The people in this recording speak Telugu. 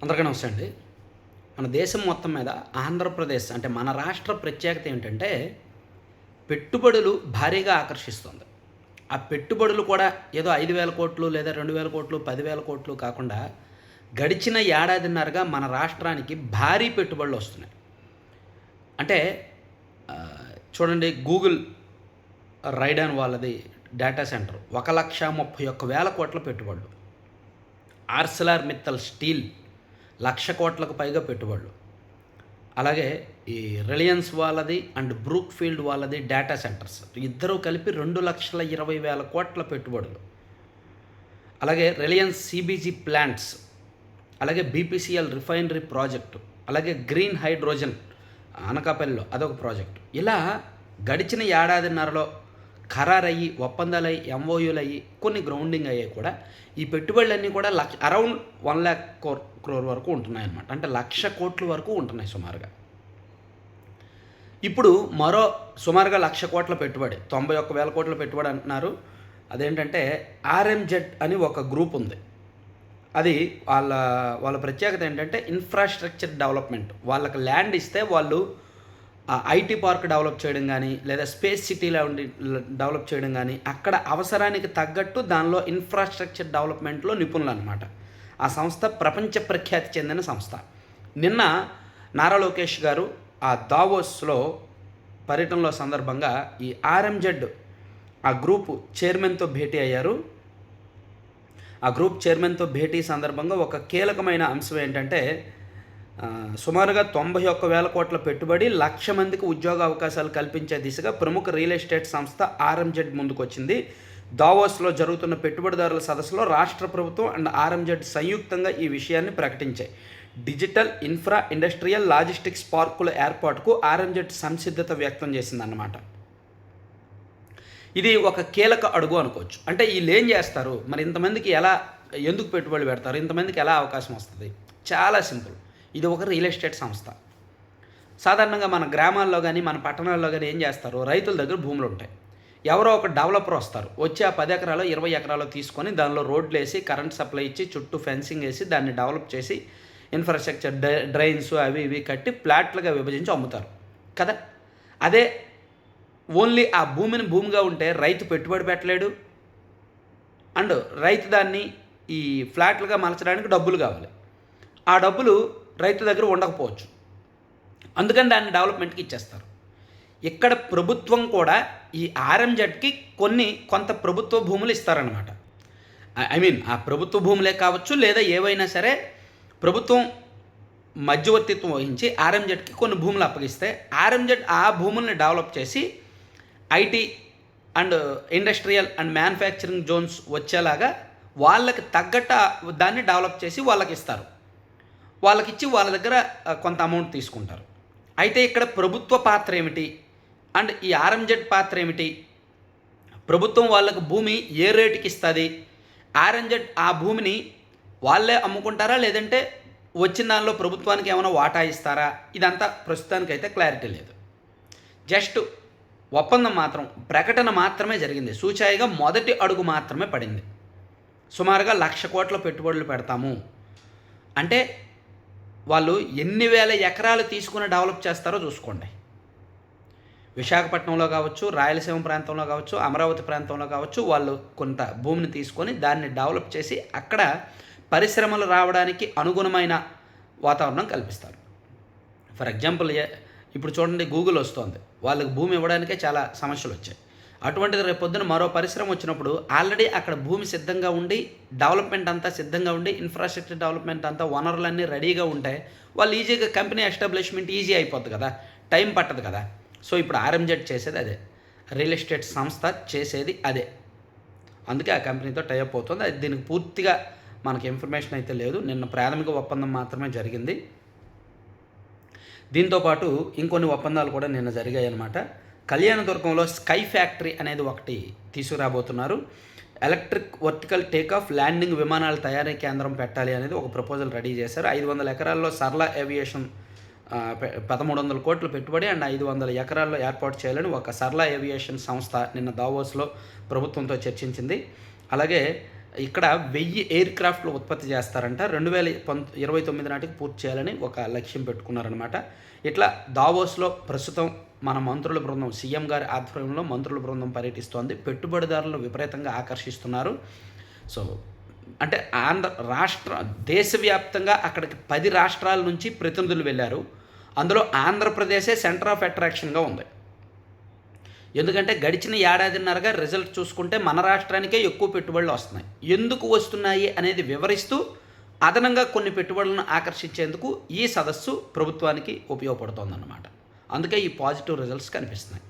అందరికీ నమస్తే అండి. మన దేశం మొత్తం మీద ఆంధ్రప్రదేశ్ అంటే మన రాష్ట్ర ప్రత్యేకత ఏంటంటే పెట్టుబడులు భారీగా ఆకర్షిస్తుంది. ఆ పెట్టుబడులు కూడా ఏదో 5,000 కోట్లు లేదా 2,000 కోట్లు, 10,000 కోట్లు కాకుండా గడిచిన ఏడాదిన్నరగా మన రాష్ట్రానికి భారీ పెట్టుబడులు వస్తున్నాయి. అంటే చూడండి, గూగుల్ రైడాన్ వాళ్ళది డేటా సెంటర్ 1,31,000 కోట్ల పెట్టుబడులు. ఆర్సెలర్ మిత్తల్ స్టీల్ 1,00,00,000 కోట్లకు పైగా పెట్టుబడులు. అలాగే ఈ రిలయన్స్ వాళ్ళది అండ్ బ్రూక్ ఫీల్డ్ వాళ్ళది డేటా సెంటర్స్ ఇద్దరూ కలిపి 2,20,000 కోట్ల పెట్టుబడులు. అలాగే రిలయన్స్ సిబిజీ ప్లాంట్స్, అలాగే బీపీసీఎల్ రిఫైనరీ ప్రాజెక్టు, అలాగే గ్రీన్ హైడ్రోజన్ అనకాపల్లిలో అదొక ప్రాజెక్టు. ఇలా గడిచిన ఏడాదిన్నరలో ఖరారయ్యి, ఒప్పందాలయ్యి, ఎంఓయూలు అయ్యి, కొన్ని గ్రౌండింగ్ అయ్యాయి కూడా. ఈ పెట్టుబడులన్నీ కూడా అరౌండ్ 1,00,00,000 వరకు ఉంటున్నాయన్నమాట. అంటే 1,00,000 కోట్ల వరకు ఉంటున్నాయి సుమారుగా. ఇప్పుడు మరో సుమారుగా 1,00,000 కోట్ల పెట్టుబడి, 91,000 కోట్ల పెట్టుబడి అంటున్నారు. అదేంటంటే ఆర్ఎంజెడ్ అని ఒక గ్రూప్ ఉంది. అది వాళ్ళ ప్రత్యేకత ఏంటంటే ఇన్ఫ్రాస్ట్రక్చర్ డెవలప్మెంట్. వాళ్ళకి ల్యాండ్ ఇస్తే వాళ్ళు ఐటీ పార్క్ డెవలప్ చేయడం కానీ, లేదా స్పేస్ సిటీలో డెవలప్ చేయడం కానీ, అక్కడ అవసరానికి తగ్గట్టు దానిలో ఇన్ఫ్రాస్ట్రక్చర్ డెవలప్మెంట్లో నిపుణులు అనమాట. ఆ సంస్థ ప్రపంచ ప్రఖ్యాతి చెందిన సంస్థ. నిన్న నారా లోకేష్ గారు ఆ దావోస్లో పర్యటనలో సందర్భంగా ఈ ఆర్ఎంజెడ్ ఆ గ్రూప్ చైర్మన్తో భేటీ అయ్యారు. ఆ గ్రూప్ చైర్మన్తో భేటీ సందర్భంగా ఒక కీలకమైన అంశం ఏంటంటే సుమారుగా 91,000 కోట్ల పెట్టుబడి, 1,00,000 మందికి ఉద్యోగ అవకాశాలు కల్పించే దిశగా ప్రముఖ రియల్ ఎస్టేట్ సంస్థ ఆర్ఎంజెడ్ ముందుకొచ్చింది. దావోస్లో జరుగుతున్న పెట్టుబడిదారుల సదస్సులో రాష్ట్ర ప్రభుత్వం అండ్ ఆర్ఎంజెడ్ సంయుక్తంగా ఈ విషయాన్ని ప్రకటించాయి. డిజిటల్ ఇన్ఫ్రా, ఇండస్ట్రియల్, లాజిస్టిక్స్ పార్కుల ఏర్పాటుకు ఆర్ఎంజెడ్ సంసిద్ధత వ్యక్తం చేసిందన్నమాట. ఇది ఒక కీలక అడుగు అనుకోవచ్చు. అంటే వీళ్ళు ఏం చేస్తారు, మరి ఇంతమందికి ఎందుకు పెట్టుబడులు పెడతారు, ఇంతమందికి ఎలా అవకాశం వస్తుంది? చాలా సింపుల్. ఇది ఒక రియల్ ఎస్టేట్ సంస్థ. సాధారణంగా మన గ్రామాల్లో కానీ మన పట్టణాల్లో కానీ ఏం చేస్తారు, రైతుల దగ్గర భూములు ఉంటాయి. ఎవరో ఒక డెవలపర్ వస్తారు, వచ్చి ఆ 10 ఎకరాలు 20 ఎకరాలు తీసుకొని దానిలో రోడ్లు వేసి, కరెంట్ సప్లై ఇచ్చి, చుట్టూ ఫెన్సింగ్ వేసి, దాన్ని డెవలప్ చేసి, ఇన్ఫ్రాస్ట్రక్చర్ డ్రైన్స్ అవి ఇవి కట్టి ఫ్లాట్లుగా విభజించి అమ్ముతారు కదా. అదే ఓన్లీ ఆ భూమిగా ఉంటే రైతు పెట్టుబడి పెట్టలేడు, అండ్ రైతు దాన్ని ఈ ఫ్లాట్లుగా మలచడానికి డబ్బులు కావాలి. ఆ డబ్బులు రైతు దగ్గర ఉండకపోవచ్చు, అందుకని దాన్ని డెవలప్మెంట్కి ఇచ్చేస్తారు. ఇక్కడ ప్రభుత్వం కూడా ఈ ఆర్ఎంజెడ్కి కొంత ప్రభుత్వ భూములు ఇస్తారనమాట. ఆ ప్రభుత్వ భూములే కావచ్చు, లేదా ఏవైనా సరే ప్రభుత్వం మధ్యవర్తిత్వం వహించి ఆర్ఎంజెడ్కి కొన్ని భూములు అప్పగిస్తే ఆర్ఎంజెడ్ ఆ భూముల్ని డెవలప్ చేసి IT and industrial and manufacturing Jones వచ్చేలాగా వాళ్ళకి తగ్గట్టు దాన్ని డెవలప్ చేసి వాళ్ళకి ఇస్తారు. వాళ్ళకి ఇచ్చి వాళ్ళ దగ్గర కొంత అమౌంట్ తీసుకుంటారు. అయితే ఇక్కడ ప్రభుత్వ పాత్ర ఏమిటి అండ్ ఈ ఆర్ఎంజెడ్ పాత్ర ఏమిటి? ప్రభుత్వం వాళ్ళకు భూమి ఏ రేటుకి ఇస్తుంది, ఆర్ఎంజెడ్ ఆ భూమిని వాళ్ళే అమ్ముకుంటారా, లేదంటే వచ్చిన దానిలో ప్రభుత్వానికి ఏమైనా వాటా ఇస్తారా? ఇదంతా ప్రస్తుతానికైతే క్లారిటీ లేదు. జస్ట్ ఒప్పందం మాత్రం, ప్రకటన మాత్రమే జరిగింది. సూచాయిగా మొదటి అడుగు మాత్రమే పడింది. సుమారుగా 1,00,000 కోట్ల పెట్టుబడులు పెడతాము అంటే వాళ్ళు ఎన్ని వేల ఎకరాలు తీసుకుని డెవలప్ చేస్తారో చూసుకోండి. విశాఖపట్నంలో కావచ్చు, రాయలసీమ ప్రాంతంలో కావచ్చు, అమరావతి ప్రాంతంలో కావచ్చు, వాళ్ళు కొంత భూమిని తీసుకొని దాన్ని డెవలప్ చేసి అక్కడ పరిశ్రమలు రావడానికి అనుగుణమైన వాతావరణం కల్పిస్తారు. ఫర్ ఎగ్జాంపుల్, ఇప్పుడు చూడండి, గూగుల్ వస్తోంది, వాళ్ళకి భూమి ఇవ్వడానికే చాలా సమస్యలు వచ్చాయి. అటువంటిది రేపు పొద్దున మరో పరిశ్రమ వచ్చినప్పుడు ఆల్రెడీ అక్కడ భూమి సిద్ధంగా ఉండి, డెవలప్మెంట్ అంతా సిద్ధంగా ఉండి, ఇన్ఫ్రాస్ట్రక్చర్ డెవలప్మెంట్ అంతా వనరులన్నీ రెడీగా ఉంటాయి. వాళ్ళు ఈజీగా కంపెనీ ఎస్టాబ్లిష్మెంట్ ఈజీ అయిపోతుంది కదా, టైం పట్టదు కదా. సో ఇప్పుడు ఆర్ఎంజెడ్ చేసేది అదే, రియల్ ఎస్టేట్ సంస్థ చేసేది అదే. అందుకే ఆ కంపెనీతో టైఅప్ అవుతుంది. అది దీనికి పూర్తిగా మనకి ఇన్ఫర్మేషన్ అయితే లేదు. నిన్న ప్రాథమిక ఒప్పందం మాత్రమే జరిగింది. దీంతోపాటు ఇంకొన్ని ఒప్పందాలు కూడా నిన్న జరిగాయి అన్నమాట. కళ్యాణదుర్గంలో స్కై ఫ్యాక్టరీ అనేది ఒకటి తీసుకురాబోతున్నారు. ఎలక్ట్రిక్ వర్టికల్ టేకాఫ్ ల్యాండింగ్ విమానాల తయారీ కేంద్రం పెట్టాలి అనేది ఒక ప్రపోజల్ రెడీ చేశారు. 500 ఎకరాల్లో సర్లా ఏవియేషన్ 1,300 కోట్ల పెట్టుబడి అండ్ 500 ఎకరాల్లో ఏర్పాటు చేయాలని ఒక సర్లా ఏవియేషన్ సంస్థ నిన్న దావోస్లో ప్రభుత్వంతో చర్చించింది. అలాగే ఇక్కడ 1000 ఎయిర్ క్రాఫ్ట్లు ఉత్పత్తి చేస్తారంట. 2029 నాటికి పూర్తి చేయాలని ఒక లక్ష్యం పెట్టుకున్నారనమాట. ఇట్లా దావోస్లో ప్రస్తుతం మన మంత్రుల బృందం, సీఎం గారి ఆధ్వర్యంలో మంత్రుల బృందం పర్యటిస్తోంది. పెట్టుబడిదారులు విపరీతంగా ఆకర్షిస్తున్నారు. సో అంటే దేశవ్యాప్తంగా అక్కడికి 10 రాష్ట్రాల నుంచి ప్రతినిధులు వెళ్ళారు. అందులో ఆంధ్రప్రదేశే సెంటర్ ఆఫ్ అట్రాక్షన్గా ఉంది. ఎందుకంటే గడిచిన ఏడాదిన్నరగా రిజల్ట్ చూసుకుంటే మన రాష్ట్రానికే ఎక్కువ పెట్టుబడులు వస్తున్నాయి. ఎందుకు వస్తున్నాయి అనేది వివరిస్తూ అదనంగా కొన్ని పెట్టుబడులను ఆకర్షించేందుకు ఈ సదస్సు ప్రభుత్వానికి ఉపయోగపడుతోందన్నమాట. అందుకే ఈ పాజిటివ్ రిజల్ట్స్ కనిపిస్తున్నాయి.